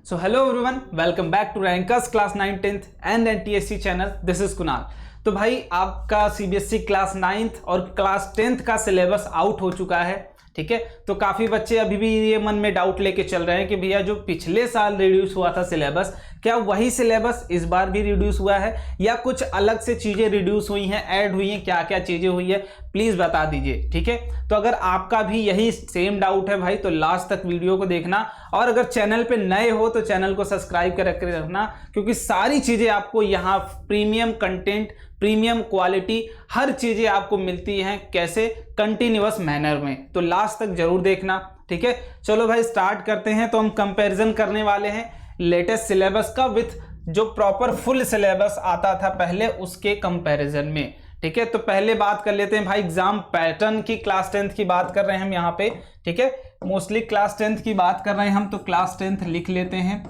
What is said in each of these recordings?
So hello everyone, welcome back to Rankers class 9th 10th and NTSC channel. This is Kunal. तो भाई आपका CBSE class 9th और class 10th का syllabus out हो चुका है, ठीक है। तो काफ़ी बच्चे अभी भी ये मन में डाउट लेके चल रहे हैं कि भैया जो पिछले साल रिड्यूस हुआ था सिलेबस, क्या वही सिलेबस इस बार भी रिड्यूस हुआ है या कुछ अलग से चीज़ें रिड्यूस हुई हैं, ऐड हुई हैं, क्या क्या चीज़ें हुई है, प्लीज़ बता दीजिए, ठीक है। तो अगर आपका भी यही सेम डाउट है भाई तो लास्ट तक वीडियो को देखना, और अगर चैनल पे नए हो तो चैनल को सब्सक्राइब कर रखना, क्योंकि सारी चीज़ें आपको यहाँ प्रीमियम कंटेंट, प्रीमियम क्वालिटी, हर चीज़ें आपको मिलती हैं कैसे, कंटिन्यूअस मैनर में। तो लास्ट तक जरूर देखना, ठीक है। चलो भाई स्टार्ट करते हैं। तो हम कंपैरिजन करने वाले हैं लेटेस्ट सिलेबस का विथ जो प्रॉपर फुल सिलेबस आता था पहले उसके कंपैरिजन में, ठीक है। तो पहले बात कर लेते हैं भाई एग्जाम पैटर्न की। क्लास 10th की बात कर रहे हैं हम यहाँ पे, ठीक है। मोस्टली क्लास 10th की बात कर रहे हैं हम, तो क्लास 10th लिख लेते हैं।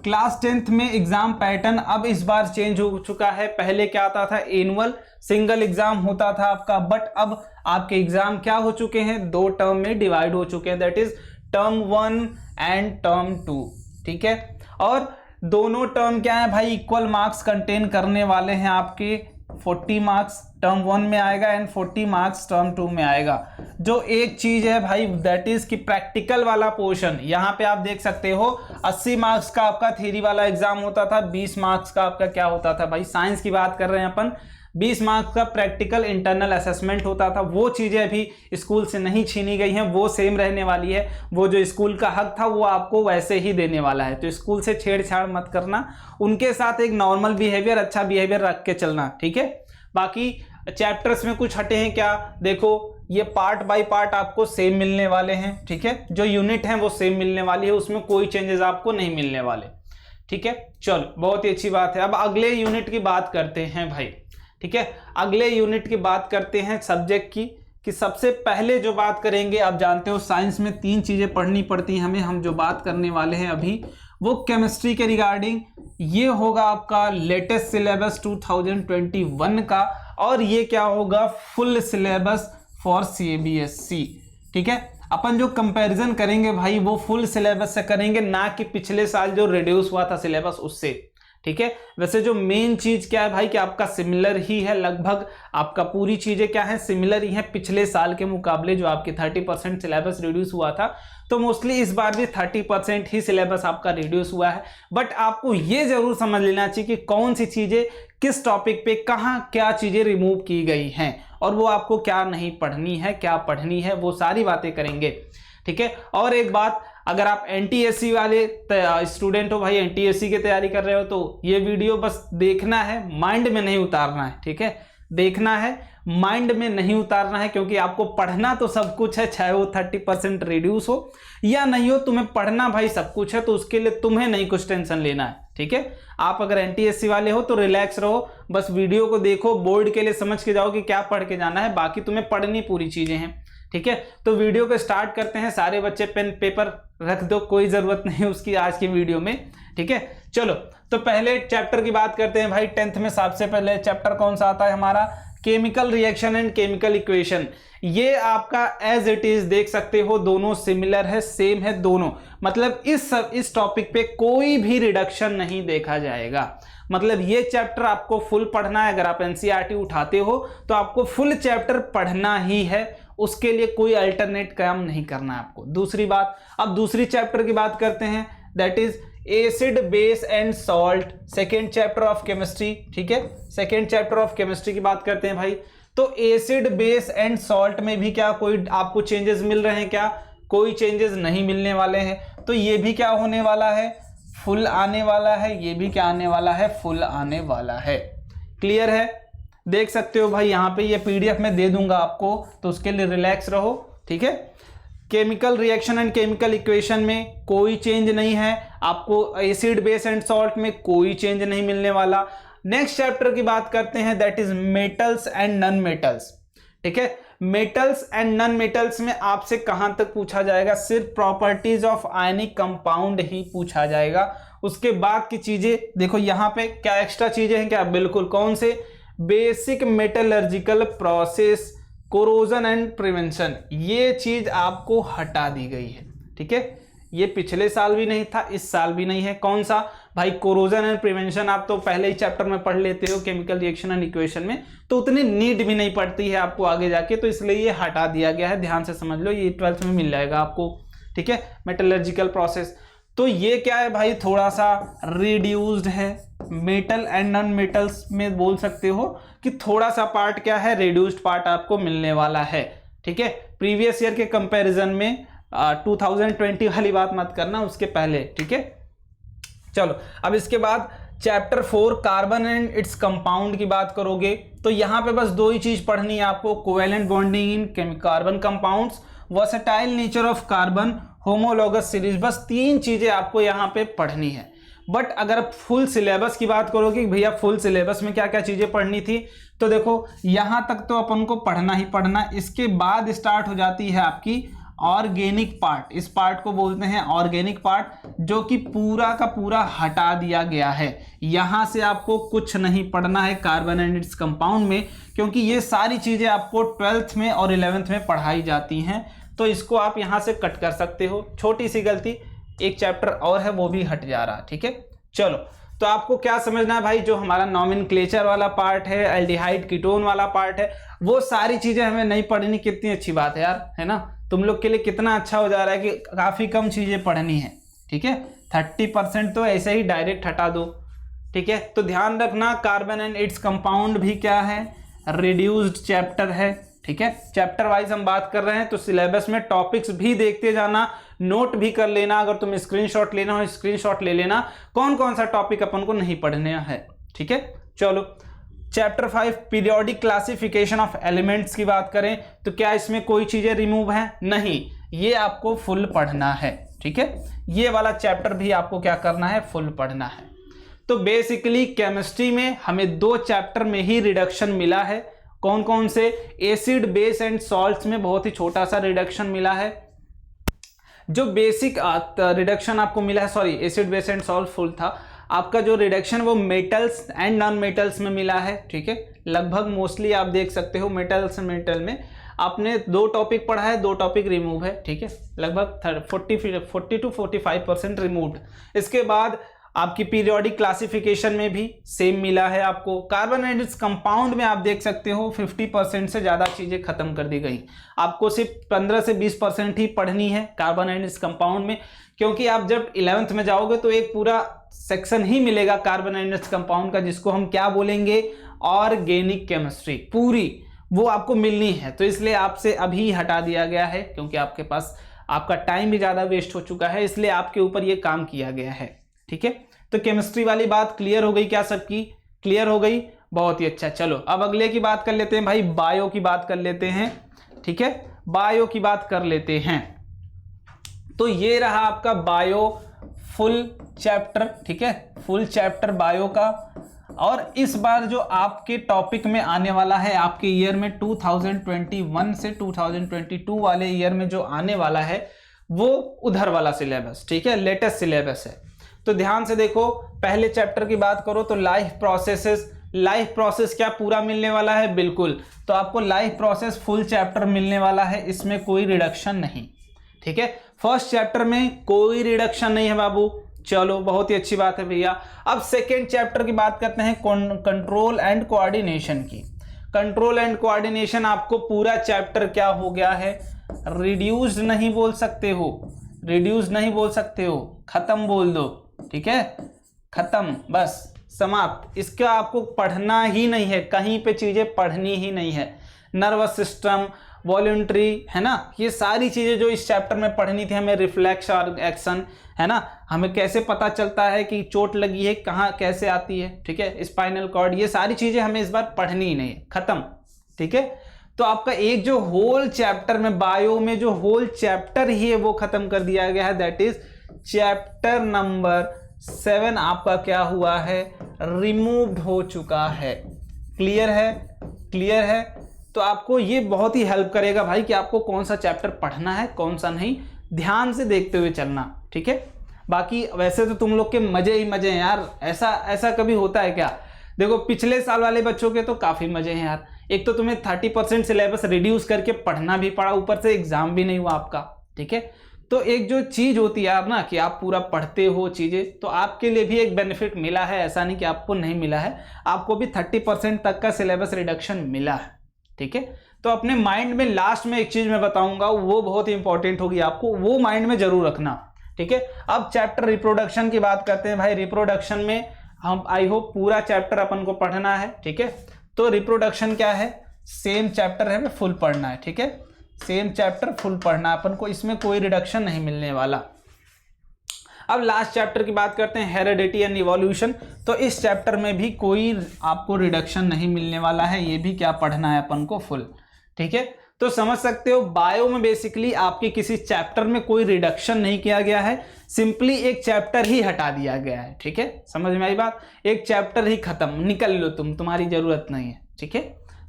क्लास 10th में एग्जाम पैटर्न अब इस बार चेंज हो चुका है। पहले क्या आता था, एनुअल सिंगल एग्जाम होता था आपका, बट अब आपके एग्जाम क्या हो चुके हैं, दो टर्म में डिवाइड हो चुके हैं, that is term 1 and term 2, ठीक है। और दोनों टर्म क्या है भाई, इक्वल मार्क्स कंटेन करने वाले हैं। आपके 40 मार्क्स टर्म 1 में आएगा एंड 40 मार्क्स टर्म 2 में आएगा। जो एक चीज है भाई दैट इज कि प्रैक्टिकल वाला पोर्शन, यहाँ पे आप देख सकते हो 80 मार्क्स का आपका थ्योरी वाला एग्जाम होता था, 20 मार्क्स का आपका क्या होता था भाई, साइंस की बात कर रहे हैं अपन, 20 मार्क्स का प्रैक्टिकल इंटरनल असेसमेंट होता था। वो चीज़ें अभी स्कूल से नहीं छीनी गई हैं, वो सेम रहने वाली है। वो जो स्कूल का हक था वो आपको वैसे ही देने वाला है, तो स्कूल से छेड़छाड़ मत करना, उनके साथ एक नॉर्मल बिहेवियर, अच्छा बिहेवियर रख के चलना, ठीक है। बाकी चैप्टर्स में कुछ हटे हैं क्या, देखो ये पार्ट बाय पार्ट आपको सेम मिलने वाले हैं, ठीक है। जो यूनिट हैं वो सेम मिलने वाली है, उसमें कोई चेंजेस आपको नहीं मिलने वाले, ठीक है। चलो बहुत ही अच्छी बात है। अब अगले यूनिट की बात करते हैं भाई, ठीक है। अगले यूनिट की बात करते हैं सब्जेक्ट की, कि सबसे पहले जो बात करेंगे, आप जानते हो साइंस में 3 चीजें पढ़नी पड़ती हैं हमें। हम जो बात करने वाले हैं अभी वो केमिस्ट्री के रिगार्डिंग, ये होगा आपका लेटेस्ट सिलेबस 2021 का, और ये क्या होगा, फुल सिलेबस फॉर सीबीएसई, ठीक है। अपन जो कंपैरिजन करेंगे भाई वो फुल सिलेबस से करेंगे, ना कि पिछले साल जो रिड्यूस हुआ था सिलेबस उससे, ठीक है। वैसे जो मेन चीज क्या है भाई कि आपका सिमिलर ही है, लगभग आपका पूरी चीजें क्या है, सिमिलर ही है पिछले साल के मुकाबले। जो आपके 30% सिलेबस रिड्यूस हुआ था, तो मोस्टली इस बार भी 30% ही सिलेबस आपका रिड्यूस हुआ है। बट आपको ये जरूर समझ लेना चाहिए कि कौन सी चीजें किस टॉपिक पे कहाँ क्या चीजें रिमूव की गई हैं, और वो आपको क्या नहीं पढ़नी है, क्या पढ़नी है, वो सारी बातें करेंगे, ठीक है। और एक बात, अगर आप एनटीएससी वाले स्टूडेंट हो भाई, एनटीएससी की तैयारी कर रहे हो, तो ये वीडियो बस देखना है, माइंड में नहीं उतारना है, ठीक है। देखना है, माइंड में नहीं उतारना है, क्योंकि आपको पढ़ना तो सब कुछ है, चाहे वो 30% रिड्यूस हो या नहीं हो, तुम्हें पढ़ना भाई सब कुछ है। तो उसके लिए तुम्हें नहीं कुछ टेंशन लेना है, ठीक है। आप अगर एनटीएससी वाले हो तो रिलैक्स रहो, बस वीडियो को देखो, बोर्ड के लिए समझ के जाओ कि क्या पढ़ के जाना है, बाकी तुम्हें पढ़नी पूरी चीजें हैं, ठीक है। तो वीडियो को स्टार्ट करते हैं। सारे बच्चे पेन पेपर रख दो, कोई जरूरत नहीं उसकी आज की वीडियो में, ठीक है। चलो तो पहले चैप्टर की बात करते हैं भाई। 10th में सबसे पहले चैप्टर कौन सा आता है हमारा, chemical reaction and chemical equation. ये आपका एज इट इज देख सकते हो, दोनों सिमिलर है, सेम है दोनों। मतलब इस टॉपिक पे कोई भी रिडक्शन नहीं देखा जाएगा। मतलब ये चैप्टर आपको फुल पढ़ना है। अगर आप एनसीईआरटी उठाते हो तो आपको फुल चैप्टर पढ़ना ही है, उसके लिए कोई अल्टरनेट काम नहीं करना है आपको। दूसरी बात, अब दूसरी चैप्टर की बात करते हैं, that is acid base and salt, second chapter of chemistry, ठीक है। सेकेंड चैप्टर ऑफ केमिस्ट्री की बात करते हैं भाई। तो एसिड बेस एंड सॉल्ट में भी क्या कोई आपको चेंजेस मिल रहे हैं क्या, कोई चेंजेस नहीं मिलने वाले हैं। तो ये भी क्या होने वाला है, फुल आने वाला है, ये भी क्या आने वाला है, फुल आने वाला है। क्लियर है, देख सकते हो भाई, यहाँ पे ये पीडीएफ में दे दूंगा आपको, तो उसके लिए रिलैक्स रहो, ठीक है। Chemical reaction and chemical equation में कोई चेंज नहीं है आपको, एसिड बेस एंड सॉल्ट में कोई चेंज नहीं मिलने वाला। नेक्स्ट चैप्टर की बात करते हैं, that is metals and non metals, ठीक है। मेटल्स एंड नॉन मेटल्स में आपसे कहां तक पूछा जाएगा, सिर्फ प्रॉपर्टीज ऑफ आयनिक कंपाउंड ही पूछा जाएगा। उसके बाद की चीजें देखो, यहां पे क्या एक्स्ट्रा चीजें हैं क्या, बिल्कुल, कौन से, basic metallurgical process, corrosion and prevention, ये चीज आपको हटा दी गई है, ठीक है। ये पिछले साल भी नहीं था, इस साल भी नहीं है। कौन सा भाई? Corrosion and prevention. आप तो पहले ही चैप्टर में पढ़ लेते हो केमिकल रिएक्शन एंड इक्वेशन में, तो उतनी नीड भी नहीं पड़ती है आपको आगे जाके, तो इसलिए ये हटा दिया गया है। ध्यान से समझ लो, ये 12th में मिल जाएगा आपको, ठीक है। मेटलर्जिकल प्रोसेस, तो ये क्या है भाई? थोड़ा सा रिड्यूस्ड है। मेटल एंड नॉन मेटल्स में बोल सकते हो कि थोड़ा सा पार्ट क्या है? रिड्यूस्ड पार्ट आपको मिलने वाला है, ठीक है। प्रीवियस ईयर के कंपैरिजन में 2020 वाली बात मत करना, उसके पहले, ठीक है। चलो अब इसके बाद chapter 4 carbon and its compound की बात करोगे तो यहाँ पे बस दो ही चीज पढ़नी है आपको, covalent bonding in carbon compounds, versatile nature of carbon, homologous series, बस 3 चीजें आपको यहाँ पे पढ़नी है। बट अगर फुल सिलेबस की बात करोगे भैया फुल सिलेबस में क्या क्या चीजें पढ़नी थी, तो देखो यहां तक तो अपन को पढ़ना ही पढ़ना। इसके बाद स्टार्ट हो जाती है आपकी ऑर्गेनिक पार्ट। इस पार्ट को बोलते हैं ऑर्गेनिक पार्ट, जो कि पूरा का पूरा हटा दिया गया है। यहां से आपको कुछ नहीं पढ़ना है कार्बन एंड इट्स कंपाउंड में, क्योंकि ये सारी चीजें आपको 12th में और 11th में पढ़ाई जाती हैं, तो इसको आप यहां से कट कर सकते हो। छोटी सी गलती, एक चैप्टर और है वो भी हट जा रहा, ठीक है। चलो तो आपको क्या समझना है भाई? जो हमारा नॉमेनक्लेचर वाला पार्ट है, एल्डिहाइड कीटोन वाला पार्ट है, वो सारी चीजें हमें नहीं पढ़नी। कितनी अच्छी बात है यार, है ना? तुम लोग के लिए कितना अच्छा हो जा रहा है कि काफी कम चीजें पढ़नी है, ठीक है। 30% तो ऐसे ही डायरेक्ट हटा दो, ठीक है। तो ध्यान रखना कार्बन एंड इट्स कंपाउंड भी क्या है? रिड्यूस्ड चैप्टर है, ठीक है। चैप्टर वाइज हम बात कर रहे हैं, तो सिलेबस में टॉपिक्स भी देखते जाना, नोट भी कर लेना। अगर तुम स्क्रीनशॉट लेना हो स्क्रीनशॉट ले लेना, कौन कौन सा टॉपिक अपन को नहीं पढ़ने है, ठीक है। चलो chapter 5 periodic classification of elements की बात करें तो क्या इसमें कोई चीजें रिमूव है? नहीं, ये आपको फुल पढ़ना है, ठीक है। ये वाला चैप्टर भी आपको क्या करना है? फुल पढ़ना है। तो बेसिकली केमिस्ट्री में हमें 2 चैप्टर में ही रिडक्शन मिला है। कौन कौन से? एसिड, बेस एंड सॉल्ट्स में बहुत ही छोटा सा रिडक्शन मिला है। जो बेसिक रिडक्शन आपको मिला है, sorry acid, base and salt full था। आपका जो रिडक्शन वो मेटल्स एंड नॉन मेटल्स में मिला है, ठीक है। लगभग मोस्टली आप देख सकते हो मेटल्स एंड मेटल में आपने 2 टॉपिक पढ़ा है, 2 टॉपिक रिमूव है, ठीक है। लगभग 40 to 45% रिमूव्ड। इसके बाद आपकी पीरियोडिक क्लासिफिकेशन में भी सेम मिला है आपको। कार्बन एंड इट्स कंपाउंड में आप देख सकते हो 50% से ज़्यादा चीज़ें खत्म कर दी गई। आपको सिर्फ 15 से 20% ही पढ़नी है कार्बन एंड इट्स कंपाउंड में, क्योंकि आप जब 11th में जाओगे तो एक पूरा सेक्शन ही मिलेगा कार्बन एंड इट्स कंपाउंड का, जिसको हम क्या बोलेंगे? Organic chemistry. पूरी वो आपको मिलनी है, तो इसलिए आपसे अभी हटा दिया गया है, क्योंकि आपके पास आपका टाइम भी ज़्यादा वेस्ट हो चुका है, इसलिए आपके ऊपर ये काम किया गया है, ठीक है। तो केमिस्ट्री वाली बात क्लियर हो गई क्या? सबकी क्लियर हो गई? बहुत ही अच्छा। चलो अब अगले की बात कर लेते हैं भाई, बायो की बात कर लेते हैं, ठीक है। बायो की बात कर लेते हैं, तो ये रहा आपका बायो फुल चैप्टर, ठीक है। फुल चैप्टर बायो का। और इस बार जो आपके टॉपिक में आने वाला है, आपके ईयर में 2021 से 2022 वाले ईयर में जो आने वाला है, वो उधर वाला सिलेबस, ठीक है, लेटेस्ट सिलेबस है। तो ध्यान से देखो, पहले चैप्टर की बात करो तो लाइफ प्रोसेसेस। लाइफ प्रोसेस क्या पूरा मिलने वाला है? बिल्कुल। तो आपको लाइफ प्रोसेस फुल चैप्टर मिलने वाला है, इसमें कोई रिडक्शन नहीं, ठीक है। फर्स्ट चैप्टर में कोई रिडक्शन नहीं है बाबू। चलो बहुत ही अच्छी बात है भैया। अब सेकेंड चैप्टर की बात करते हैं कंट्रोल एंड कोऑर्डिनेशन की। कंट्रोल एंड कोऑर्डिनेशन आपको पूरा चैप्टर क्या हो गया है? रिड्यूस्ड नहीं बोल सकते हो, रिड्यूस नहीं बोल सकते हो, खत्म बोल दो, ठीक है। खत्म, बस समाप्त। इसका आपको पढ़ना ही नहीं है, कहीं पे चीजें पढ़नी ही नहीं है। नर्वस सिस्टम, वॉलंटरी, है ना, ये सारी चीजें जो इस चैप्टर में पढ़नी थी हमें, रिफ्लेक्स और एक्शन, है ना, हमें कैसे पता चलता है कि चोट लगी है, कहाँ कैसे आती है, ठीक है, स्पाइनल कॉर्ड, ये सारी चीजें हमें इस बार पढ़नी ही नहीं है, खत्म, ठीक है। तो आपका एक जो होल चैप्टर में, बायो में जो होल चैप्टर ही है वो खत्म कर दिया गया है, दैट इज चैप्टर नंबर 7 आपका क्या हुआ है? रिमूव्ड हो चुका है। क्लियर है? क्लियर है। तो आपको ये बहुत ही हेल्प करेगा भाई कि आपको कौन सा चैप्टर पढ़ना है, कौन सा नहीं, ध्यान से देखते हुए चलना, ठीक है। बाकी वैसे तो तुम लोग के मजे ही मजे हैं यार, ऐसा कभी होता है क्या? देखो पिछले साल वाले बच्चों के तो काफी मजे हैं यार। एक तो तुम्हें 30% सिलेबस रिड्यूस करके पढ़ना भी पड़ा, ऊपर से एग्जाम भी नहीं हुआ आपका, ठीक है। तो एक जो चीज होती है आप ना कि आप पूरा पढ़ते हो चीजें, तो आपके लिए भी एक बेनिफिट मिला है, ऐसा नहीं कि आपको नहीं मिला है, आपको भी 30% तक का सिलेबस रिडक्शन मिला है। ठीक है, तो अपने माइंड में लास्ट में एक चीज मैं बताऊंगा, वो बहुत ही इंपॉर्टेंट होगी, आपको वो माइंड में जरूर रखना। ठीक है, अब चैप्टर रिप्रोडक्शन की बात करते हैं भाई। रिप्रोडक्शन में हम आई होप पूरा चैप्टर अपन को पढ़ना है। ठीक है, तो रिप्रोडक्शन क्या है, सेम चैप्टर है, फुल पढ़ना है। ठीक है, सेम चैप्टर फुल पढ़ना है अपन को, इसमें कोई रिडक्शन नहीं मिलने वाला। अब लास्ट चैप्टर की बात करते हैं, हेरेडिटी एंड इवोल्यूशन। तो इस चैप्टर में भी कोई आपको रिडक्शन नहीं मिलने वाला है, ये भी क्या पढ़ना है अपन को, फुल। ठीक है, तो समझ सकते हो बायो में बेसिकली आपके किसी चैप्टर में कोई रिडक्शन नहीं किया गया है, सिंपली एक चैप्टर ही हटा दिया गया है। ठीक है, समझ में आई बात, एक चैप्टर ही खत्म, निकल लो तुम, तुम्हारी जरूरत नहीं है। ठीक है,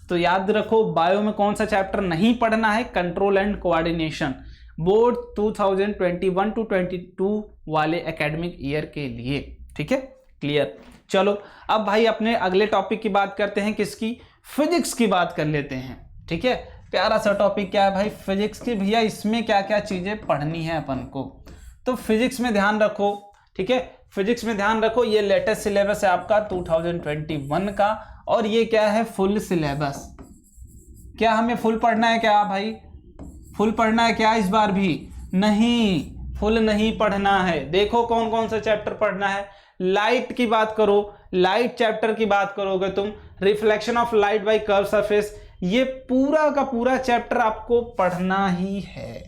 तो याद रखो बायो में कौन सा चैप्टर नहीं पढ़ना है, control and coordination, board 2021 to 22 वाले एकेडमिक ईयर के लिए। ठीक है, क्लियर। चलो अब भाई अपने अगले टॉपिक की बात करते हैं, किसकी, फिजिक्स की बात कर लेते हैं। ठीक है, प्यारा सा टॉपिक क्या है भाई, फिजिक्स की। भैया इसमें क्या क्या चीजें पढ़नी है अपन को, तो फिजिक्स में ध्यान रखो। ठीक है, फिजिक्स में ध्यान रखो, ये लेटेस्ट सिलेबस है आपका 2021 का, और ये क्या है, फुल सिलेबस। क्या हमें फुल पढ़ना है क्या भाई, फुल पढ़ना है क्या इस बार भी? नहीं, फुल नहीं पढ़ना है। देखो कौन कौन सा चैप्टर पढ़ना है, लाइट की बात करो, लाइट चैप्टर की बात करोगे तुम, reflection of light by curve surface, ये पूरा का पूरा चैप्टर आपको पढ़ना ही है।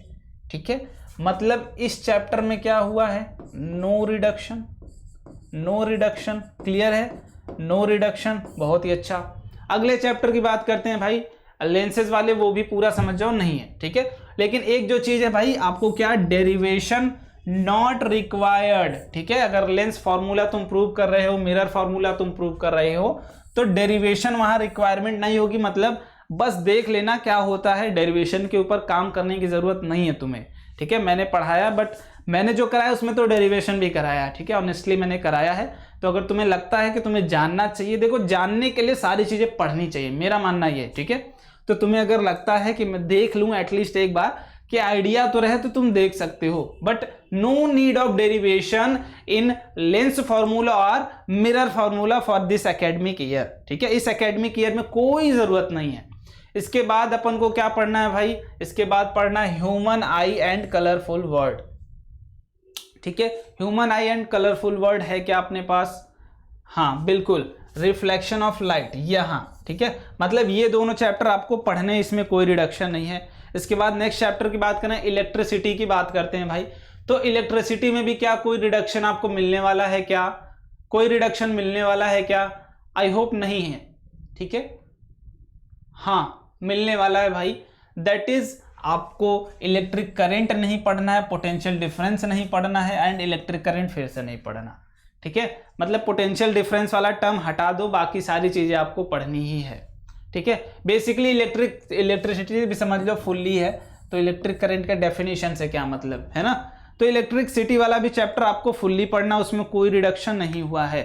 ठीक है, मतलब इस चैप्टर में क्या हुआ है, no reduction, no reduction, clear है, नो रिडक्शन, बहुत ही अच्छा। अगले चैप्टर की बात करते हैं भाई, लेंसेज वाले, वो भी पूरा समझ जाओ, नहीं है। ठीक है, लेकिन एक जो चीज है भाई, आपको क्या, डेरिवेशन नॉट रिक्वायर्ड। ठीक है, अगर लेंस फॉर्मूला तुम प्रूव कर रहे हो, मिरर फॉर्मूला तुम प्रूव कर रहे हो, तो डेरिवेशन वहां रिक्वायरमेंट नहीं होगी, मतलब बस देख लेना क्या होता है, डेरिवेशन के ऊपर काम करने की जरूरत नहीं है तुम्हें। ठीक है, मैंने पढ़ाया, बट मैंने जो कराया उसमें तो डेरिवेशन भी कराया। ठीक है, ऑनेस्टली मैंने कराया है। तो अगर तुम्हें लगता है कि तुम्हें जानना चाहिए, देखो जानने के लिए सारी चीजें पढ़नी चाहिए, मेरा मानना ये। ठीक है, तो तुम्हें अगर लगता है कि मैं देख लूं एटलीस्ट एक बार, कि आइडिया तो रहे, तो तुम देख सकते हो, but no need of derivation in lens formula और mirror formula for this academic year. ठीक है, इस एकेडमिक ईयर में कोई जरूरत नहीं है। इसके बाद अपन को क्या पढ़ना है भाई, इसके बाद पढ़ना है human I and colourful word. ठीक है, human I and colourful word है क्या अपने पास? हाँ बिल्कुल, रिफ्लेक्शन ऑफ लाइट यहाँ। ठीक है, मतलब ये दोनों चैप्टर आपको पढ़ने, इसमें कोई रिडक्शन नहीं है। इसके बाद नेक्स्ट चैप्टर की बात करें, इलेक्ट्रिसिटी की बात करते हैं भाई। तो इलेक्ट्रिसिटी में भी क्या कोई रिडक्शन आपको मिलने वाला है क्या, कोई रिडक्शन मिलने वाला है क्या? आई होप नहीं है। ठीक है, हाँ मिलने वाला है भाई, दैट इज आपको इलेक्ट्रिक करंट नहीं पढ़ना है, पोटेंशियल डिफरेंस नहीं पढ़ना है, एंड इलेक्ट्रिक करंट फिर से नहीं पढ़ना। ठीक है, मतलब पोटेंशियल डिफरेंस वाला टर्म हटा दो, बाकी सारी चीजें आपको पढ़नी ही है। ठीक है, बेसिकली इलेक्ट्रिसिटी भी समझ लो फुल्ली है, तो इलेक्ट्रिक करंट का डेफिनेशन से क्या मतलब है ना, तो इलेक्ट्रिसिटी वाला भी चैप्टर आपको फुल्ली पढ़ना, उसमें कोई रिडक्शन नहीं हुआ है।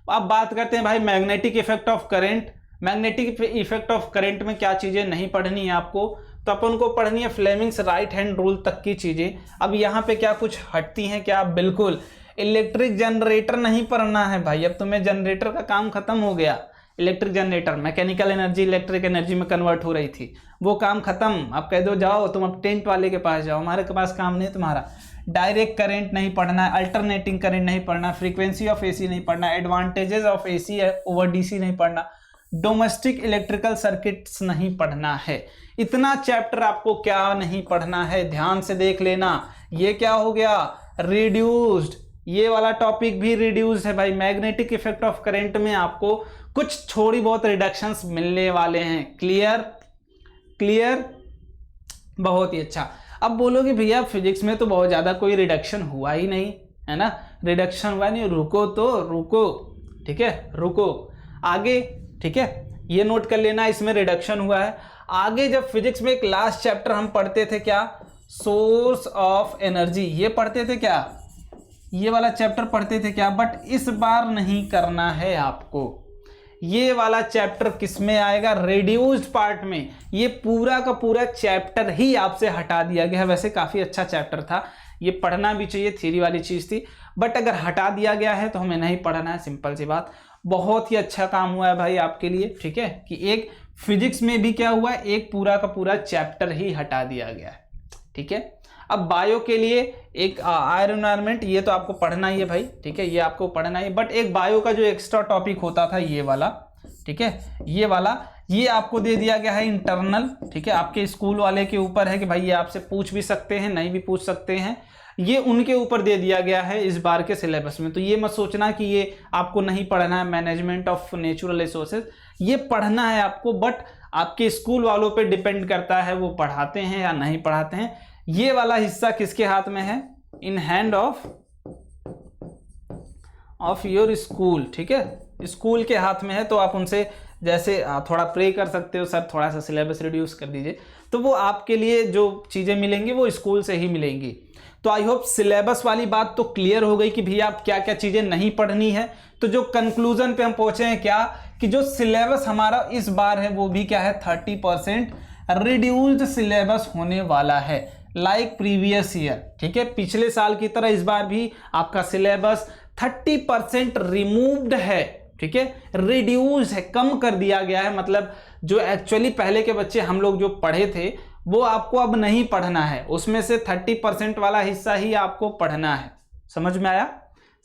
अब बात करते हैं भाई magnetic effect of current. Magnetic effect of current में क्या चीजें नहीं पढ़नी है आपको, तो अपन को पढ़नी है फ्लेमिंग्स राइट हैंड रूल तक की चीजें। अब यहाँ पे क्या कुछ हटती हैं क्या? बिल्कुल, इलेक्ट्रिक जनरेटर नहीं पढ़ना है भाई, अब तुम्हें जनरेटर का काम खत्म हो गया। Electric generator mechanical energy electric energy में कन्वर्ट हो रही थी, वो काम खत्म। अब कह दो जाओ तुम अब टेंट वाले के पास जाओ, हमारे के पास काम नहीं है तुम्हारा। डायरेक्ट करंट नहीं पढ़ना है, अल्टरनेटिंग करंट नहीं पढ़ना, फ्रीक्वेंसी ऑफ एसी नहीं पढ़ना, advantages of AC over DC नहीं पढ़ना, डोमेस्टिक इलेक्ट्रिकल सर्किट्स नहीं पढ़ना है। इतना चैप्टर आपको क्या नहीं पढ़ना है, ध्यान से देख लेना। ये क्या हो गया? रिड्यूस्ड, ये वाला टॉपिक भी रिड्यूस्ड है भाई। मैग्नेटिक इफेक्ट ऑफ करंट में आपको कुछ थोड़ी बहुत रिडक्शंस मिलने वाले हैं। क्लियर? क्लियर, बहुत ही अच्छा। अब बोलोगे भैया फिजिक्स में तो बहुत ज्यादा कोई रिडक्शन हुआ ही नहीं है ना, रिडक्शन हुआ नहीं, रुको तो रुको, ठीक है, रुको आगे। ठीक है, ये नोट कर लेना, इसमें रिडक्शन हुआ है। आगे जब फिजिक्स में एक लास्ट चैप्टर हम पढ़ते थे क्या, सोर्स ऑफ एनर्जी, ये पढ़ते थे क्या, ये वाला चैप्टर पढ़ते थे क्या, बट इस बार नहीं करना है आपको। ये वाला चैप्टर किस में आएगा? रिड्यूस्ड पार्ट में। ये पूरा का पूरा चैप्टर ही आपसे हटा दिया गया है। वैसे काफी अच्छा चैप्टर था, ये पढ़ना भी चाहिए, थ्योरी वाली चीज़ थी, बट अगर हटा दिया गया है तो हमें नहीं पढ़ना है, सिंपल सी बात। बहुत ही अच्छा काम हुआ है भाई आपके लिए, ठीक है, कि एक फिजिक्स में भी क्या हुआ, एक पूरा का पूरा चैप्टर ही हटा दिया गया है, ठीक है। अब बायो के लिए एक एनवायरनमेंट, ये तो आपको पढ़ना ही है भाई, ठीक है, ये आपको पढ़ना ही है, बट एक बायो का जो एक्स्ट्रा टॉपिक होता था ये वाला, ठीक है, ये वाला, ये आपको दे दिया गया है इंटरनल, ठीक है, आपके स्कूल वाले के ऊपर है कि भाई ये आपसे पूछ भी सकते हैं, नहीं भी पूछ सकते हैं, ये उनके ऊपर दे दिया गया है इस बार के सिलेबस में। तो ये मत सोचना कि ये आपको नहीं पढ़ना है, मैनेजमेंट ऑफ नेचुरल रिसोर्सेज, ये पढ़ना है आपको, बट आपके स्कूल वालों पे डिपेंड करता है वो पढ़ाते हैं या नहीं पढ़ाते हैं। ये वाला हिस्सा किसके हाथ में है, in hand of your school, ठीक है, स्कूल के हाथ में है। तो आप उनसे जैसे थोड़ा प्रे कर सकते हो, सर थोड़ा सा सिलेबस रिड्यूस कर दीजिए, तो वो आपके लिए जो चीज़ें मिलेंगी वो स्कूल से ही मिलेंगी। तो आई होप सिलेबस वाली बात तो क्लियर हो गई कि भैया आप क्या क्या चीज़ें नहीं पढ़नी है। तो जो कंक्लूजन पे हम पहुंचे हैं क्या, कि जो सिलेबस हमारा इस बार है वो भी क्या है, 30% रिड्यूस्ड सिलेबस होने वाला है, लाइक प्रीवियस ईयर, ठीक है। पिछले साल की तरह इस बार भी आपका सिलेबस 30% रिमूव्ड है, ठीक है, रिड्यूस है, कम कर दिया गया है। मतलब जो एक्चुअली पहले के बच्चे हम लोग जो पढ़े थे वो आपको अब नहीं पढ़ना है, उसमें से 30% वाला हिस्सा ही आपको पढ़ना है। समझ में आया,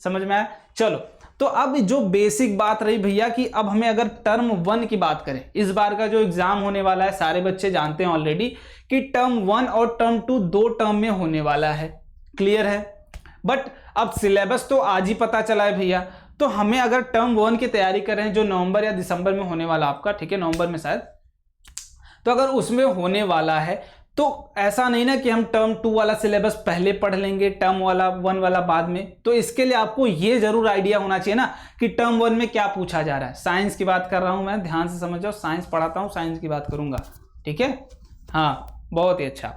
समझ में आया। चलो, तो अब जो बेसिक बात रही भैया कि अब हमें अगर टर्म 1 की बात करें, इस बार का जो एग्जाम होने वाला है, सारे बच्चे जानते हैं ऑलरेडी कि टर्म 1 और टर्म 2 दो टर्म में होने वाला है, क्लियर है। बट अब सिलेबस तो आज ही पता चला है भैया, तो हमें अगर टर्म 1 की तैयारी कर रहे हैं जो नवंबर या दिसंबर में होने वाला आपका, ठीक है, नवंबर में शायद, तो अगर उसमें होने वाला है तो ऐसा नहीं ना कि हम टर्म 2 वाला सिलेबस पहले पढ़ लेंगे, टर्म 1 वाला बाद में। तो इसके लिए आपको ये जरूर आइडिया होना चाहिए ना कि टर्म 1 में क्या पूछा जा रहा है। साइंस की बात कर रहा हूं मैं, ध्यान से समझ जाओ, साइंस पढ़ाता हूं, साइंस की बात करूंगा, ठीक है, हाँ, बहुत ही अच्छा।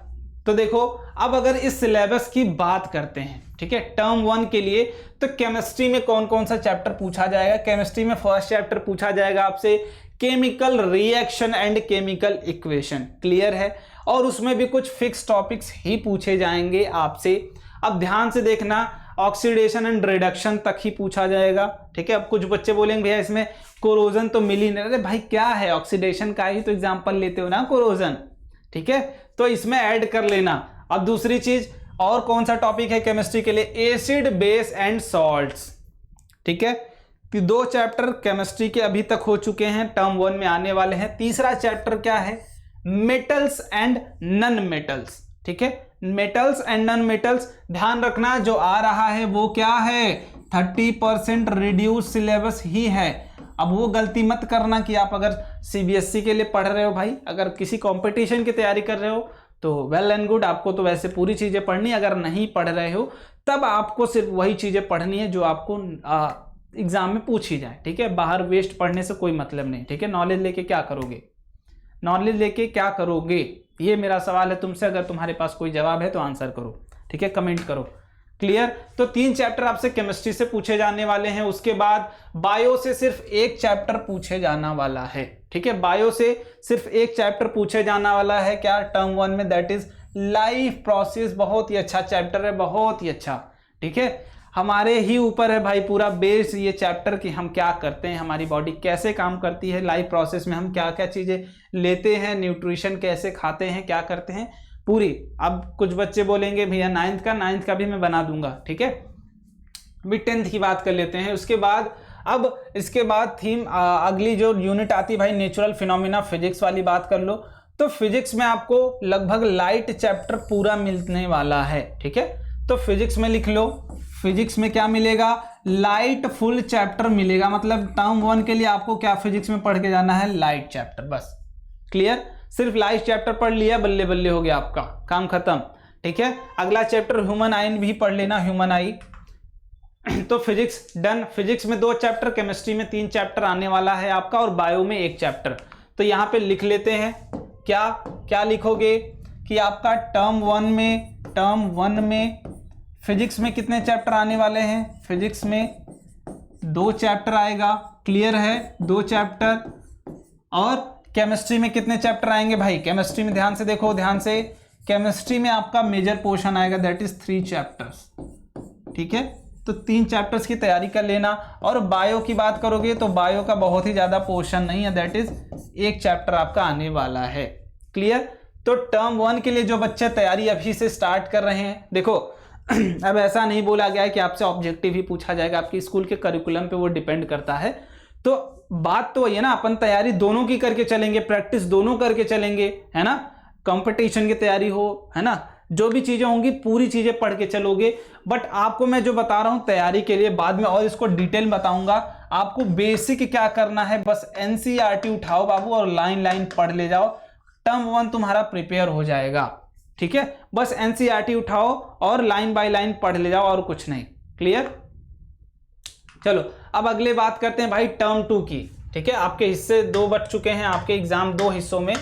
तो देखो, अब अगर इस सिलेबस की बात करते हैं, ठीक है, टर्म 1 के लिए, तो केमिस्ट्री में कौन कौन सा चैप्टर पूछा जाएगा। केमिस्ट्री में फर्स्ट चैप्टर पूछा जाएगा आपसे chemical reaction and chemical equation, clear है, और उसमें भी कुछ फिक्स टॉपिक्स ही पूछे जाएंगे आपसे। अब ध्यान से देखना, ऑक्सीडेशन एंड रिडक्शन तक ही पूछा जाएगा, ठीक है। अब कुछ बच्चे बोलेंगे भैया इसमें कोरोजन तो मिल ही नहीं, अरे भाई क्या है, ऑक्सीडेशन का ही तो एग्जांपल लेते हो ना, कोरोजन, ठीक है, तो इसमें ऐड कर लेना। अब दूसरी चीज, और कौन सा टॉपिक है केमिस्ट्री के लिए, एसिड बेस एंड सॉल्ट्स, ठीक है, कि 2 चैप्टर केमिस्ट्री के अभी तक हो चुके हैं, टर्म 1 में आने वाले हैं। तीसरा चैप्टर क्या है, मेटल्स एंड नॉन मेटल्स, ठीक है, मेटल्स एंड नॉन मेटल्स। ध्यान रखना जो आ रहा है वो क्या है, 30% रिड्यूस सिलेबस ही है। अब वो गलती मत करना कि आप अगर सीबीएसई के लिए पढ़ रहे हो भाई, अगर किसी कंपटीशन की तैयारी कर रहे हो तो वेल एंड गुड, आपको तो वैसे पूरी चीजें पढ़नी। अगर नहीं पढ़ रहे हो तब आपको सिर्फ वही चीजें पढ़नी है जो आपको एग्जाम में पूछी जाए, ठीक है। बाहर वेस्ट पढ़ने से कोई मतलब नहीं, ठीक है। नॉलेज लेके क्या करोगे, नॉलेज लेके क्या करोगे, ये मेरा सवाल है तुमसे। अगर तुम्हारे पास कोई जवाब है तो आंसर करो, ठीक है, कमेंट करो, क्लियर। तो 3 चैप्टर आपसे केमिस्ट्री से पूछे जाने वाले हैं। उसके बाद बायो से सिर्फ 1 चैप्टर पूछे जाना वाला है, ठीक है, बायो से सिर्फ 1 चैप्टर पूछे जाना वाला है, क्या, टर्म 1 में, दैट इज लाइफ प्रोसेस। बहुत ही अच्छा चैप्टर है, बहुत ही अच्छा, ठीक है। हमारे ही ऊपर है भाई पूरा बेस ये चैप्टर कि हम क्या करते हैं, हमारी बॉडी कैसे काम करती है, लाइफ प्रोसेस में हम क्या क्या चीजें लेते हैं, न्यूट्रिशन कैसे खाते हैं, क्या करते हैं, पूरी। अब कुछ बच्चे बोलेंगे भैया 9th का भी मैं बना दूंगा, ठीक है। अभी 10th की बात कर लेते हैं। उसके बाद अब इसके बाद थीम अगली जो यूनिट आती है भाई, नेचुरल फिनोमिना, फिजिक्स वाली बात कर लो। तो फिजिक्स में आपको लगभग लाइट चैप्टर पूरा मिलने वाला है, ठीक है। तो फिजिक्स में लिख लो, फिजिक्स में क्या मिलेगा, लाइट फुल चैप्टर मिलेगा। मतलब टर्म 1 के लिए आपको क्या फिजिक्स में पढ़ के जाना है, लाइट चैप्टर, बस, क्लियर। सिर्फ लाइट चैप्टर पढ़ लिया, बल्ले बल्ले हो गया आपका काम खत्म, ठीक है। अगला चैप्टर ह्यूमन आई भी पढ़ लेना, ह्यूमन आई। तो फिजिक्स डन। फिजिक्स में 2 चैप्टर, केमिस्ट्री में 3 चैप्टर आने वाला है आपका, और बायो में 1 चैप्टर। तो यहाँ पे लिख लेते हैं, क्या क्या लिखोगे कि आपका टर्म 1 में फिजिक्स में कितने चैप्टर आने वाले हैं, फिजिक्स में 2 चैप्टर आएगा, क्लियर है, 2 चैप्टर। और केमिस्ट्री में कितने चैप्टर आएंगे भाई, केमिस्ट्री में ध्यान से देखो, ध्यान से, केमिस्ट्री में आपका मेजर पोर्शन आएगा, दैट इज 3 चैप्टर्स, ठीक है। तो 3 चैप्टर्स की तैयारी कर लेना। और बायो की बात करोगे तो बायो का बहुत ही ज्यादा पोर्शन नहीं है, दैट इज 1 चैप्टर आपका आने वाला है। क्लियर। तो टर्म 1 के लिए जो बच्चे तैयारी अभी से स्टार्ट कर रहे हैं, देखो अब ऐसा नहीं बोला गया है कि आपसे ऑब्जेक्टिव ही पूछा जाएगा, आपके स्कूल के करिकुलम पे वो डिपेंड करता है। तो बात तो ये ना, अपन तैयारी दोनों की करके चलेंगे, प्रैक्टिस दोनों करके चलेंगे, है ना। कंपटीशन की तैयारी हो, है ना, जो भी चीजें होंगी पूरी चीजें पढ़ के चलोगे। बट आपको मैं जो बता रहा हूं तैयारी के लिए, बाद में और इसको डिटेल बताऊंगा। आपको बेसिक क्या करना है, बस एनसीईआरटी उठाओ बाबू और लाइन लाइन पढ़ ले जाओ, टर्म 1 तुम्हारा प्रिपेयर हो जाएगा, ठीक है। बस एनसीईआरटी उठाओ और लाइन बाय लाइन पढ़ ले जाओ, और कुछ नहीं। क्लियर। चलो अब अगले बात करते हैं भाई टर्म 2 की, ठीक है। आपके हिस्से 2 बच चुके हैं, आपके एग्जाम 2 हिस्सों में।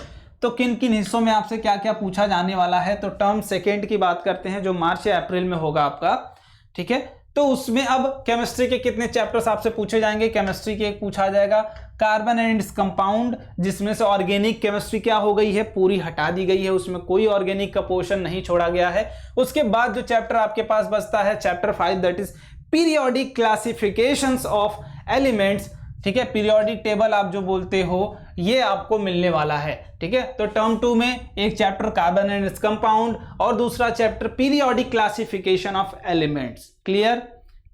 तो किन किन हिस्सों में आपसे क्या क्या पूछा जाने वाला है, तो टर्म 2 की बात करते हैं, जो मार्च या अप्रैल में होगा आपका, ठीक है। तो उसमें अब केमिस्ट्री के कितने चैप्टर्स आपसे पूछे जाएंगे। केमिस्ट्री के एक पूछा जाएगा कार्बन एंड इट्स कंपाउंड, जिसमें से ऑर्गेनिक केमिस्ट्री क्या हो गई है, पूरी हटा दी गई है, उसमें कोई ऑर्गेनिक का पोर्शन नहीं छोड़ा गया है। उसके बाद जो चैप्टर आपके पास बचता है chapter 5, that is periodic classifications of elements, ठीक है। पीरियोडिक टेबल आप जो बोलते हो, ये आपको मिलने वाला है, ठीक है। तो टर्म 2 में एक chapter carbon and its compound और दूसरा chapter periodic classification of elements. Clear.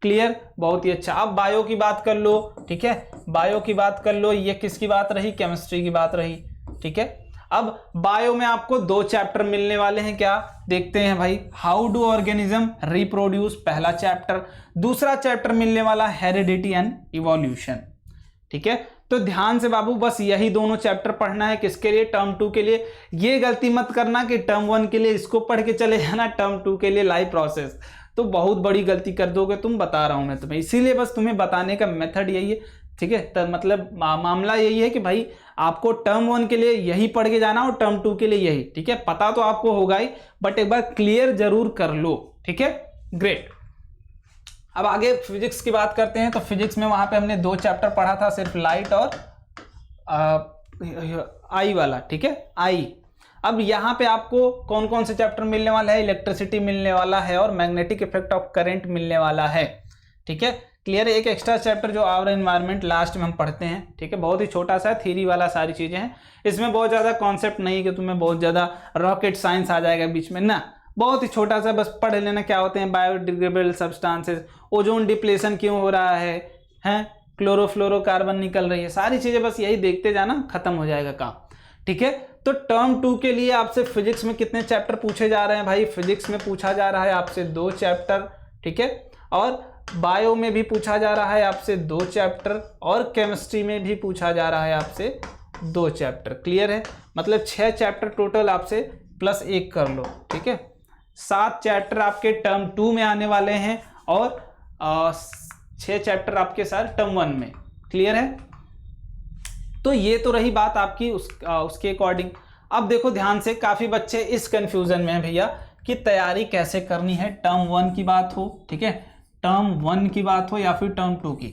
Clear, बहुत ही अच्छा। अब बायो की बात कर लो, ठीक है। बायो की बात कर लो, ये किसकी बात रही, केमिस्ट्री की बात रही, ठीक है। अब बायो में आपको 2 चैप्टर मिलने वाले हैं, क्या देखते हैं भाई। हाउ डू ऑर्गेनिज्म रिप्रोड्यूस, पहला चैप्टर। दूसरा चैप्टर मिलने वाला हेरिडिटी एंड इवोल्यूशन, ठीक है। तो ध्यान से बाबू बस यही दोनों चैप्टर पढ़ना है, किसके लिए, टर्म 2 के लिए। ये गलती मत करना कि टर्म 1 के लिए इसको पढ़ के चले जाना, टर्म 2 के लिए लाइव प्रोसेस, तो बहुत बड़ी गलती कर दोगे तुम, बता रहा हूं मैं तुम्हें। इसीलिए बस तुम्हें बताने का मेथड यही है, ठीक है। तो मतलब मामला यही है कि भाई आपको टर्म 1 के लिए यही पढ़ के जाना और टर्म 2 के लिए यही, ठीक है। पता तो आपको होगा ही, बट एक बार क्लियर जरूर कर लो, ठीक है। ग्रेट। अब आगे फिजिक्स की बात करते हैं। तो फिजिक्स में वहां पे हमने 2 चैप्टर पढ़ा था, सिर्फ लाइट और आई वाला, ठीक है, आई। अब यहाँ पे आपको कौन कौन से चैप्टर मिलने वाला है, इलेक्ट्रिसिटी मिलने वाला है और मैग्नेटिक इफेक्ट ऑफ करंट मिलने वाला है, ठीक है। क्लियर। एक एक्स्ट्रा चैप्टर जो आवर एनवायरनमेंट लास्ट में हम पढ़ते हैं, ठीक है, बहुत ही छोटा सा थ्योरी वाला, सारी चीजें हैं इसमें, बहुत ज्यादा कॉन्सेप्ट नहीं कि तुम्हें बहुत ज्यादा रॉकेट साइंस आ जाएगा बीच में ना, बहुत ही छोटा सा बस पढ़ लेना क्या होते हैं बायोडिग्रेडेबल सब्सटेंसेस, ओजोन डिप्लेशन क्यों हो रहा है, क्लोरोफ्लोरोकार्बन निकल रही है, सारी चीजें बस यही देखते जाना, खत्म हो जाएगा काम, ठीक है। तो टर्म 2 के लिए आपसे फिजिक्स में कितने चैप्टर पूछे जा रहे हैं भाई। फिजिक्स में पूछा जा रहा है आपसे 2 चैप्टर, ठीक है। और बायो में भी पूछा जा रहा है आपसे 2 चैप्टर और केमिस्ट्री में भी पूछा जा रहा है आपसे 2 चैप्टर। क्लियर है, मतलब 6 चैप्टर टोटल आपसे प्लस 1 कर लो, ठीक है। 7 चैप्टर आपके टर्म 2 में आने वाले हैं और 6 चैप्टर आपके साथ टर्म 1 में। क्लियर है। तो ये तो रही बात आपकी उसके अकॉर्डिंग। अब देखो ध्यान से, काफी बच्चे इस कंफ्यूजन में हैं भैया कि तैयारी कैसे करनी है, टर्म 1 की बात हो, ठीक है, टर्म 1 की बात हो या फिर टर्म 2 की।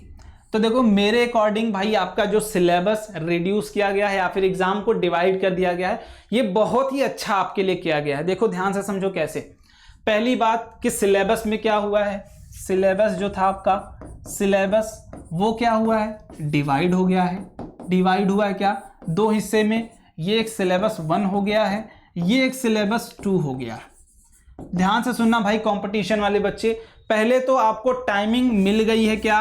तो देखो मेरे अकॉर्डिंग भाई आपका जो सिलेबस रिड्यूस किया गया है या फिर एग्जाम को डिवाइड कर दिया गया है, ये बहुत ही अच्छा आपके लिए किया गया है। देखो ध्यान से समझो कैसे। पहली बात कि सिलेबस में क्या हुआ है, सिलेबस जो था आपका, सिलेबस वो क्या हुआ है, डिवाइड हो गया है। डिवाइड हुआ है क्या, 2 हिस्से में। ये एक सिलेबस 1 हो गया है, ये एक सिलेबस 2 हो गया है। ध्यान से सुनना भाई कंपटीशन वाले बच्चे, पहले तो आपको टाइमिंग मिल गई है क्या,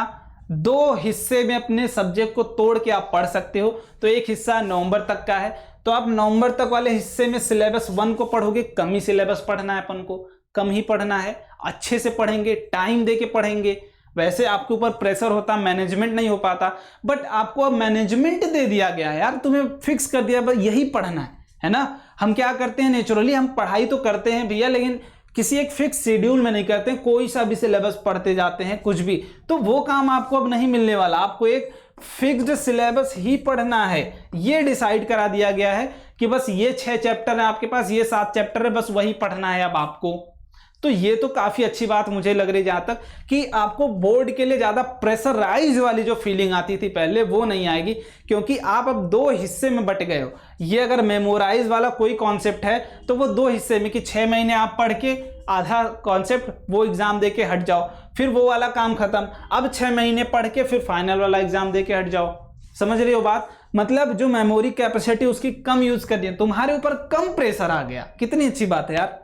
2 हिस्से में अपने सब्जेक्ट को तोड़ के आप पढ़ सकते हो। तो एक हिस्सा नवंबर तक का है, तो आप नवंबर तक वाले हिस्से में सिलेबस 1 को पढ़ोगे, कम ही सिलेबस पढ़ना है अपन को, कम ही पढ़ना है, अच्छे से पढ़ेंगे, टाइम दे के पढ़ेंगे। वैसे आपके ऊपर प्रेशर होता, मैनेजमेंट नहीं हो पाता, बट आपको अब मैनेजमेंट दे दिया गया है यार, तुम्हें फिक्स कर दिया बस यही पढ़ना है ना। हम क्या करते हैं, नेचुरली हम पढ़ाई तो करते हैं भैया, लेकिन किसी एक फिक्स शेड्यूल में नहीं करते हैं, कोई सा भी सिलेबस पढ़ते जाते हैं कुछ भी, तो वो काम आपको अब नहीं मिलने वाला। आपको एक फिक्स्ड सिलेबस ही पढ़ना है, ये डिसाइड करा दिया गया है कि बस ये 6 चैप्टर है आपके पास, ये 7 चैप्टर है, बस वही पढ़ना है अब आपको। तो ये तो काफी अच्छी बात मुझे लग रही है जहां तक कि आपको बोर्ड के लिए ज्यादा प्रेशराइज वाली जो फीलिंग आती थी पहले वो नहीं आएगी, क्योंकि आप अब 2 हिस्से में बट गए हो। ये अगर मेमोराइज वाला कोई कॉन्सेप्ट है तो वो 2 हिस्से में कि 6 महीने आप पढ़ के आधा कॉन्सेप्ट वो एग्जाम दे के हट जाओ, फिर वो वाला काम खत्म। अब 6 महीने पढ़ के फिर फाइनल वाला एग्जाम दे के हट जाओ। समझ रहे हो बात? मतलब जो मेमोरी कैपेसिटी उसकी कम यूज कर दिया, तुम्हारे ऊपर कम प्रेशर आ गया। कितनी अच्छी बात है यार,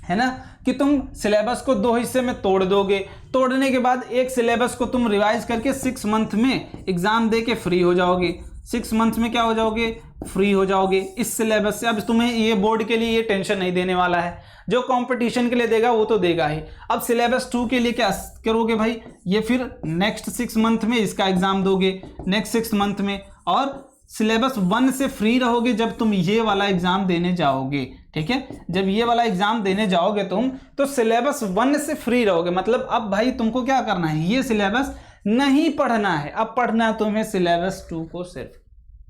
है ना, कि तुम सिलेबस को 2 हिस्से में तोड़ दोगे, तोड़ने के बाद एक सिलेबस को तुम रिवाइज करके 6 मंथ में एग्जाम दे के फ्री हो जाओगे। 6 मंथ में क्या हो जाओगे? फ्री हो जाओगे इस सिलेबस से। अब तुम्हें ये बोर्ड के लिए ये टेंशन नहीं देने वाला है, जो कंपटीशन के लिए देगा वो तो देगा ही। अब सिलेबस 2 के लिए क्या करोगे भाई? ये फिर नेक्स्ट 6 मंथ में इसका एग्जाम दोगे, नेक्स्ट 6 मंथ में, और सिलेबस 1 से फ्री रहोगे जब तुम ये वाला एग्जाम देने जाओगे। ठीक है, जब ये वाला एग्जाम देने जाओगे तुम, तो सिलेबस 1 से फ्री रहोगे। मतलब अब भाई तुमको क्या करना है? ये सिलेबस नहीं पढ़ना है, अब पढ़ना है तुम्हें सिलेबस 2 को सिर्फ।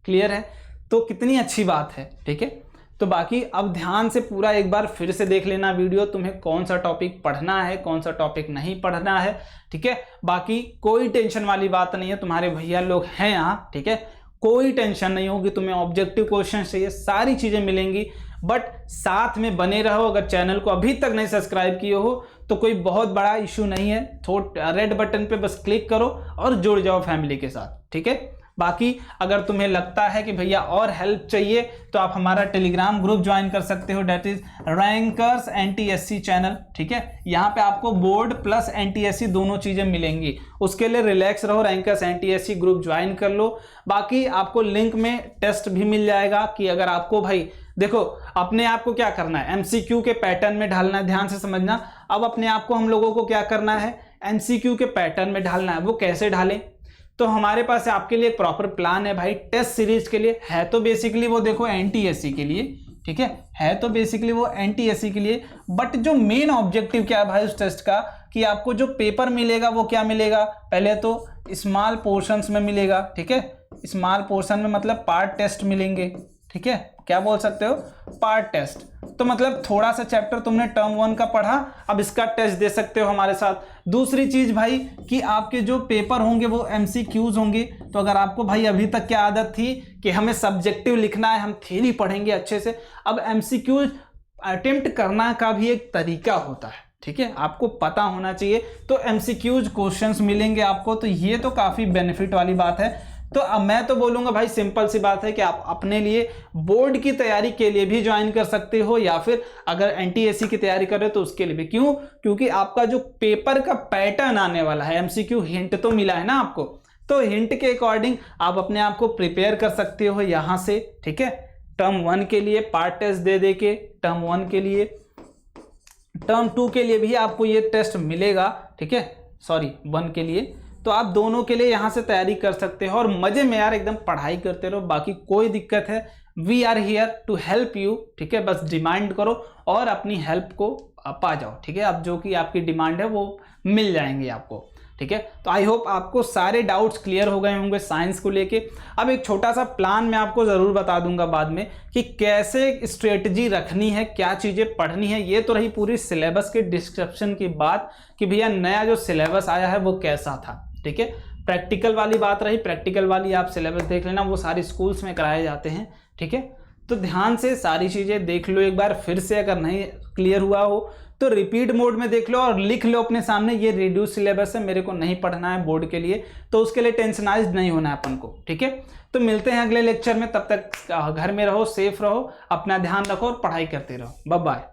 क्लियर है? तो कितनी अच्छी बात है। ठीक है, तो बाकी अब ध्यान से पूरा एक बार फिर से देख लेना वीडियो, तुम्हें कौन सा टॉपिक पढ़ना है, कौन सा टॉपिक नहीं पढ़ना है। ठीक है, बाकी कोई टेंशन वाली बात नहीं है, तुम्हारे भैया लोग हैं यहाँ। ठीक है, कोई टेंशन नहीं होगी, तुम्हें ऑब्जेक्टिव क्वेश्चन चाहिए, सारी चीजें मिलेंगी। बट साथ में बने रहो। अगर चैनल को अभी तक नहीं सब्सक्राइब किए हो तो कोई बहुत बड़ा इशू नहीं है, रेड बटन पे बस क्लिक करो और जुड़ जाओ फैमिली के साथ। ठीक है, बाकी अगर तुम्हें लगता है कि भैया और हेल्प चाहिए तो आप हमारा टेलीग्राम ग्रुप ज्वाइन कर सकते हो, that is rankers NTSC channel. ठीक है, यहाँ पे आपको बोर्ड प्लस NTSC दोनों चीजें मिलेंगी। उसके लिए रिलैक्स रहो, रैंकर्स NTSC ग्रुप ज्वाइन कर लो। बाकी आपको लिंक में टेस्ट भी मिल जाएगा कि अगर आपको भाई देखो अपने आप को क्या करना है, MCQ के पैटर्न में ढालना है। ध्यान से समझना, अब अपने आप को हम लोगों को क्या करना है, MCQ के पैटर्न में ढालना है। वो कैसे ढालें? तो हमारे पास आपके लिए एक प्रॉपर प्लान है भाई। टेस्ट सीरीज के लिए है तो बेसिकली वो देखो NTSC के लिए, ठीक है तो बेसिकली वो NTSC के लिए। बट जो मेन ऑब्जेक्टिव क्या है भाई उस टेस्ट का, कि आपको जो पेपर मिलेगा वो क्या मिलेगा, पहले तो स्मॉल पोर्शंस में मिलेगा। ठीक है, स्मॉल पोर्शन में मतलब पार्ट टेस्ट मिलेंगे। ठीक है, क्या बोल सकते हो, पार्ट टेस्ट। तो मतलब थोड़ा सा चैप्टर तुमने टर्म 1 का पढ़ा, अब इसका टेस्ट दे सकते हो हमारे साथ। दूसरी चीज भाई कि आपके जो पेपर होंगे वो MCQs होंगे। तो अगर आपको भाई अभी तक क्या आदत थी कि हमें सब्जेक्टिव लिखना है, हम थ्योरी पढ़ेंगे अच्छे से, अब MCQs अटेम्प्ट करना का भी एक तरीका होता है। ठीक है, आपको पता होना चाहिए। तो MCQs क्वेश्चंस मिलेंगे आपको, तो ये तो काफी बेनिफिट वाली बात है। तो अब मैं तो बोलूंगा भाई सिंपल सी बात है कि आप अपने लिए बोर्ड की तैयारी के लिए भी ज्वाइन कर सकते हो, या फिर अगर NTSC की तैयारी कर रहे हो तो उसके लिए भी। क्यों? क्योंकि आपका जो पेपर का पैटर्न आने वाला है, MCQ हिंट तो मिला है ना आपको, तो हिंट के अकॉर्डिंग आप अपने आप को प्रिपेयर कर सकते हो यहाँ से। ठीक है, टर्म 1 के लिए पार्ट टेस्ट दे के, टर्म 1 के लिए, टर्म 2 के लिए भी आपको ये टेस्ट मिलेगा। ठीक है, सॉरी 1 के लिए, तो आप दोनों के लिए यहाँ से तैयारी कर सकते हो और मजे में यार एकदम पढ़ाई करते रहो। बाकी कोई दिक्कत है, we are here to help you. ठीक है, बस डिमांड करो और अपनी हेल्प को पा जाओ। ठीक है, अब जो कि आपकी डिमांड है वो मिल जाएंगे आपको। ठीक है, तो आई होप आपको सारे डाउट्स क्लियर हो गए होंगे साइंस को लेके। अब एक छोटा सा प्लान मैं आपको ज़रूर बता दूंगा बाद में कि कैसे स्ट्रेटजी रखनी है, क्या चीज़ें पढ़नी है। ये तो रही पूरी सिलेबस के डिस्क्रिप्शन की बात कि भैया नया जो सिलेबस आया है वो कैसा था। ठीक है, प्रैक्टिकल वाली बात रही, प्रैक्टिकल वाली आप सिलेबस देख लेना, वो सारी स्कूल्स में कराए जाते हैं। ठीक है, तो ध्यान से सारी चीज़ें देख लो एक बार फिर से, अगर नहीं क्लियर हुआ हो तो रिपीट मोड में देख लो और लिख लो अपने सामने, ये रिड्यूस सिलेबस है, मेरे को नहीं पढ़ना है बोर्ड के लिए, तो उसके लिए टेंशनाइज नहीं होना है अपन को। ठीक है, तो मिलते हैं अगले लेक्चर में, तब तक घर में रहो, सेफ रहो, अपना ध्यान रखो और पढ़ाई करते रहो। Bye bye.